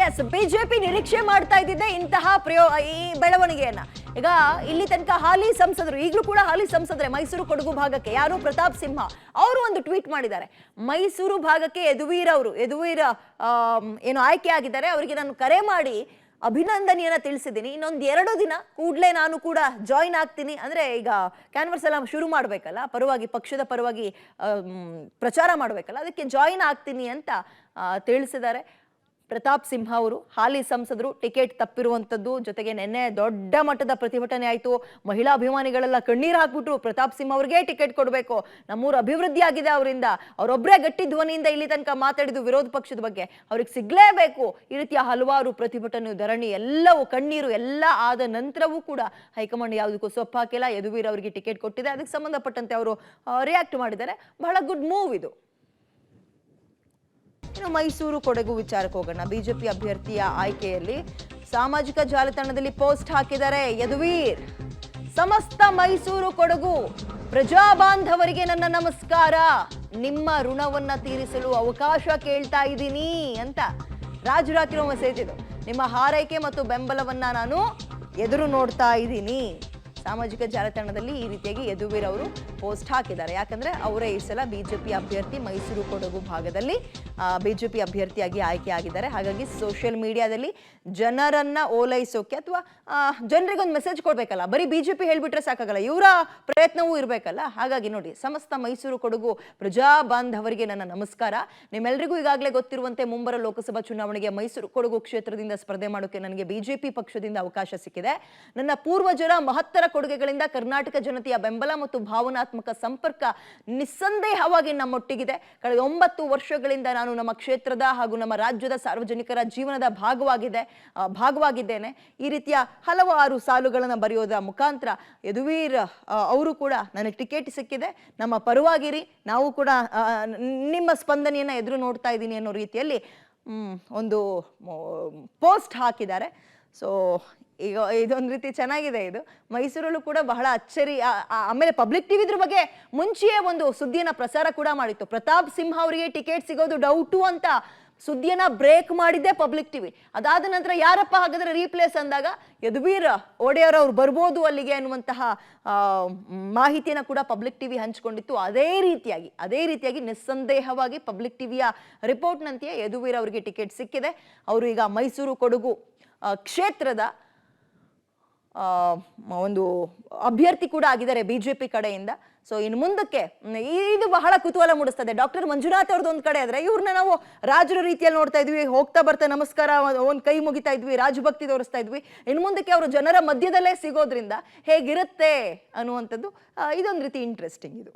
S, BJP ನಿರೀಕ್ಷೆ ಮಾಡ್ತಾ ಇದ್ದಿದ್ದೆ ಇಂತಹ ಈ ಬೆಳವಣಿಗೆಯನ್ನ. ಈಗ ಇಲ್ಲಿ ತನಕ ಹಾಲಿ ಸಂಸದರು, ಈಗಲೂ ಕೂಡ ಹಾಲಿ ಸಂಸದರೇ ಮೈಸೂರು ಕೊಡಗು ಭಾಗಕ್ಕೆ, ಯಾರು ಪ್ರತಾಪ್ ಸಿಂಹ ಅವರು ಒಂದು ಟ್ವೀಟ್ ಮಾಡಿದ್ದಾರೆ. ಮೈಸೂರು ಭಾಗಕ್ಕೆ ಯದುವೀರ್ ಏನು ಆಯ್ಕೆ ಆಗಿದ್ದಾರೆ, ಅವರಿಗೆ ನಾನು ಕರೆ ಮಾಡಿ ಅಭಿನಂದನೆಯನ್ನ ತಿಳಿಸಿದ್ದೀನಿ. ಇನ್ನೊಂದು 2 ದಿನ ಕೂಡಲೇ ನಾನು ಕೂಡ ಜಾಯಿನ್ ಆಗ್ತೀನಿ. ಅಂದ್ರೆ ಈಗ ಕ್ಯಾನ್ವರ್ಸ್ ಎಲ್ಲ ಶುರು ಮಾಡಬೇಕಲ್ಲ, ಪಕ್ಷದ ಪರವಾಗಿ ಪ್ರಚಾರ ಮಾಡಬೇಕಲ್ಲ, ಅದಕ್ಕೆ ಜಾಯಿನ್ ಆಗ್ತೀನಿ ಅಂತ ತಿಳಿಸಿದ್ದಾರೆ. ಪ್ರತಾಪ್ ಸಿಂಹ ಅವರು ಹಾಲಿ ಸಂಸದರು, ಟಿಕೆಟ್ ತಪ್ಪಿರುವಂತದ್ದು, ಜೊತೆಗೆ ನಿನ್ನೆ ದೊಡ್ಡ ಮಟ್ಟದ ಪ್ರತಿಭಟನೆ ಆಯಿತು. ಮಹಿಳಾ ಅಭಿಮಾನಿಗಳೆಲ್ಲ ಕಣ್ಣೀರು ಹಾಕ್ಬಿಟ್ರು, ಪ್ರತಾಪ್ ಸಿಂಹ ಅವ್ರಿಗೆ ಟಿಕೆಟ್ ಕೊಡಬೇಕು, ನಮ್ಮೂರು ಅಭಿವೃದ್ಧಿ ಆಗಿದೆ ಅವರಿಂದ, ಅವರೊಬ್ಬರೇ ಗಟ್ಟಿ ಧ್ವನಿಯಿಂದ ಇಲ್ಲಿ ತನಕ ಮಾತಾಡಿದ್ದು ವಿರೋಧ ಪಕ್ಷದ ಬಗ್ಗೆ, ಅವ್ರಿಗೆ ಸಿಗ್ಲೇಬೇಕು. ಈ ರೀತಿಯ ಹಲವಾರು ಪ್ರತಿಭಟನೆ, ಧರಣಿ ಎಲ್ಲವೂ, ಕಣ್ಣೀರು ಎಲ್ಲ ಆದ ನಂತರವೂ ಕೂಡ ಹೈಕಮಾಂಡ್ ಯಾವುದಕ್ಕೂ ಸೊಪ್ಪು ಹಾಕಿಲ್ಲ. ಯದುವೀರ್ ಅವರಿಗೆ ಟಿಕೆಟ್ ಕೊಟ್ಟಿದೆ, ಅದಕ್ಕೆ ಸಂಬಂಧಪಟ್ಟಂತೆ ಅವರು ರಿಯಾಕ್ಟ್ ಮಾಡಿದ್ದಾರೆ. ಬಹಳ ಗುಡ್ ಮೂವ್ ಇದು. ಇನ್ನು ಮೈಸೂರು ಕೊಡಗು ವಿಚಾರಕ್ಕೆ ಹೋಗೋಣ. ಬಿಜೆಪಿ ಅಭ್ಯರ್ಥಿಯ ಆಯ್ಕೆಯಲ್ಲಿ ಸಾಮಾಜಿಕ ಜಾಲತಾಣದಲ್ಲಿ ಪೋಸ್ಟ್ ಹಾಕಿದ್ದಾರೆ ಯದುವೀರ್. ಸಮಸ್ತ ಮೈಸೂರು ಕೊಡಗು ಪ್ರಜಾ ಬಾಂಧವರಿಗೆ ನನ್ನ ನಮಸ್ಕಾರ, ನಿಮ್ಮ ಋಣವನ್ನ ತೀರಿಸಲು ಅವಕಾಶ ಕೇಳ್ತಾ ಇದ್ದೀನಿ ಅಂತ ರಾಜರು ಹಾಕಿರೋ ಮೆಸೇಜ್ ಇದು. ನಿಮ್ಮ ಹಾರೈಕೆ ಮತ್ತು ಬೆಂಬಲವನ್ನ ನಾನು ಎದುರು ನೋಡ್ತಾ ಇದ್ದೀನಿ. ಸಾಮಾಜಿಕ ಜಾಲತಾಣದಲ್ಲಿ ಈ ರೀತಿಯಾಗಿ ಯದುವೀರ್ ಅವರು ಪೋಸ್ಟ್ ಹಾಕಿದ್ದಾರೆ. ಯಾಕಂದ್ರೆ ಅವರೇ ಈ ಸಲ ಬಿಜೆಪಿ ಅಭ್ಯರ್ಥಿ, ಮೈಸೂರು ಕೊಡಗು ಭಾಗದಲ್ಲಿ ಬಿಜೆಪಿ ಅಭ್ಯರ್ಥಿಯಾಗಿ ಆಯ್ಕೆ ಆಗಿದ್ದಾರೆ. ಹಾಗಾಗಿ ಸೋಷಿಯಲ್ ಮೀಡಿಯಾದಲ್ಲಿ ಜನರನ್ನ ಓಲೈಸೋಕೆ ಅಥವಾ ಜನರಿಗೊಂದು ಮೆಸೇಜ್ ಕೊಡ್ಬೇಕಲ್ಲ, ಬರೀ ಬಿಜೆಪಿ ಹೇಳ್ಬಿಟ್ರೆ ಸಾಕಾಗಲ್ಲ, ಇವರ ಪ್ರಯತ್ನವೂ ಇರಬೇಕಲ್ಲ. ಹಾಗಾಗಿ ನೋಡಿ, ಸಮಸ್ತ ಮೈಸೂರು ಕೊಡಗು ಪ್ರಜಾ ಬಾಂಧವರಿಗೆ ನನ್ನ ನಮಸ್ಕಾರ. ನಿಮ್ಮೆಲ್ಲರಿಗೂ ಈಗಾಗಲೇ ಗೊತ್ತಿರುವಂತೆ ಮುಂಬರುವ ಲೋಕಸಭಾ ಚುನಾವಣೆಗೆ ಮೈಸೂರು ಕೊಡಗು ಕ್ಷೇತ್ರದಿಂದ ಸ್ಪರ್ಧೆ ಮಾಡೋಕೆ ನನಗೆ ಬಿಜೆಪಿ ಪಕ್ಷದಿಂದ ಅವಕಾಶ ಸಿಕ್ಕಿದೆ. ನನ್ನ ಪೂರ್ವಜರ ಮಹತ್ತರ ಕೊಡುಗೆಗಳಿಂದ ಕರ್ನಾಟಕ ಜನತೆಯ ಬೆಂಬಲ ಮತ್ತು ಭಾವನಾತ್ಮಕ ಸಂಪರ್ಕ ನಿಸ್ಸಂದೇಹವಾಗಿ ನಮ್ಮೊಟ್ಟಿಗಿದೆ. ಕಳೆದ 9 ವರ್ಷಗಳಿಂದ ನಾನು ನಮ್ಮ ಕ್ಷೇತ್ರದ ಹಾಗೂ ನಮ್ಮ ರಾಜ್ಯದ ಸಾರ್ವಜನಿಕರ ಜೀವನದ ಭಾಗವಾಗಿದ್ದೇನೆ. ಈ ರೀತಿಯ ಹಲವಾರು ಸಾಲುಗಳನ್ನು ಬರೆಯೋದ ಮುಖಾಂತರ ಯದುವೀರ್ ಅವರು ಕೂಡ ನನಗೆ ಟಿಕೆಟ್ ಸಿಕ್ಕಿದೆ, ನಮ್ಮ ಪರವಾಗಿರಿ, ನಾವು ಕೂಡ ನಿಮ್ಮ ಸ್ಪಂದನೆಯನ್ನ ಎದುರು ನೋಡ್ತಾ ಇದ್ದೀನಿ ಅನ್ನೋ ರೀತಿಯಲ್ಲಿ ಒಂದು ಪೋಸ್ಟ್ ಹಾಕಿದ್ದಾರೆ. ಸೊ ಈಗ ಇದೊಂದು ರೀತಿ ಚೆನ್ನಾಗಿದೆ. ಇದು ಮೈಸೂರಲ್ಲೂ ಕೂಡ ಬಹಳ ಅಚ್ಚರಿ. ಆಮೇಲೆ ಪಬ್ಲಿಕ್ ಟಿವಿ ಇದ್ರ ಬಗ್ಗೆ ಮುಂಚೆಯೇ ಒಂದು ಸುದ್ದಿಯನ್ನ ಪ್ರಸಾರ ಕೂಡ ಮಾಡಿತ್ತು. ಪ್ರತಾಪ್ ಸಿಂಹ ಅವರಿಗೆ ಟಿಕೆಟ್ ಸಿಗೋದು ಡೌಟು ಅಂತ ಸುದ್ದಿಯನ್ನ ಬ್ರೇಕ್ ಮಾಡಿದ್ದೆ ಪಬ್ಲಿಕ್ ಟಿವಿ. ಅದಾದ ನಂತರ ಯಾರಪ್ಪ ಹಾಗಾದ್ರೆ ರೀಪ್ಲೇಸ್ ಅಂದಾಗ ಯದುವೀರ್ ಒಡೆಯರ್ ಅವ್ರು ಬರ್ಬೋದು ಅಲ್ಲಿಗೆ ಅನ್ನುವಂತಹ ಮಾಹಿತಿಯನ್ನ ಕೂಡ ಪಬ್ಲಿಕ್ ಟಿವಿ ಹಂಚಿಕೊಂಡಿತ್ತು. ಅದೇ ರೀತಿಯಾಗಿ ನಿಸ್ಸಂದೇಹವಾಗಿ ಪಬ್ಲಿಕ್ ಟಿವಿಯ ರಿಪೋರ್ಟ್ನಂತೆಯೇ ಯದುವೀರ್ ಅವರಿಗೆ ಟಿಕೆಟ್ ಸಿಕ್ಕಿದೆ. ಅವರು ಈಗ ಮೈಸೂರು ಕೊಡಗು ಕ್ಷೇತ್ರದ ಒಂದು ಅಭ್ಯರ್ಥಿ ಕೂಡ ಆಗಿದ್ದಾರೆ ಬಿಜೆಪಿ ಕಡೆಯಿಂದ. ಸೊ ಇನ್ನು ಮುಂದಕ್ಕೆ ಇದು ಬಹಳ ಕುತೂಹಲ ಮೂಡಿಸ್ತದೆ. ಡಾಕ್ಟರ್ ಮಂಜುನಾಥ್ ಅವ್ರದ್ದು ಒಂದ್ ಕಡೆ ಆದ್ರೆ, ಇವ್ರನ್ನ ನಾವು ರಾಜರ ರೀತಿಯಲ್ಲಿ ನೋಡ್ತಾ ಇದ್ವಿ, ಹೋಗ್ತಾ ಬರ್ತಾ ನಮಸ್ಕಾರ ಒಂದ್ ಕೈ ಮುಗಿತಾ ಇದ್ವಿ, ರಾಜಭಕ್ತಿ ತೋರಿಸ್ತಾ ಇದ್ವಿ. ಇನ್ನು ಮುಂದಕ್ಕೆ ಅವರು ಜನರ ಮಧ್ಯದಲ್ಲೇ ಸಿಗೋದ್ರಿಂದ ಹೇಗಿರುತ್ತೆ ಅನ್ನುವಂಥದ್ದು ಇದೊಂದು ರೀತಿ ಇಂಟ್ರೆಸ್ಟಿಂಗ್ ಇದು.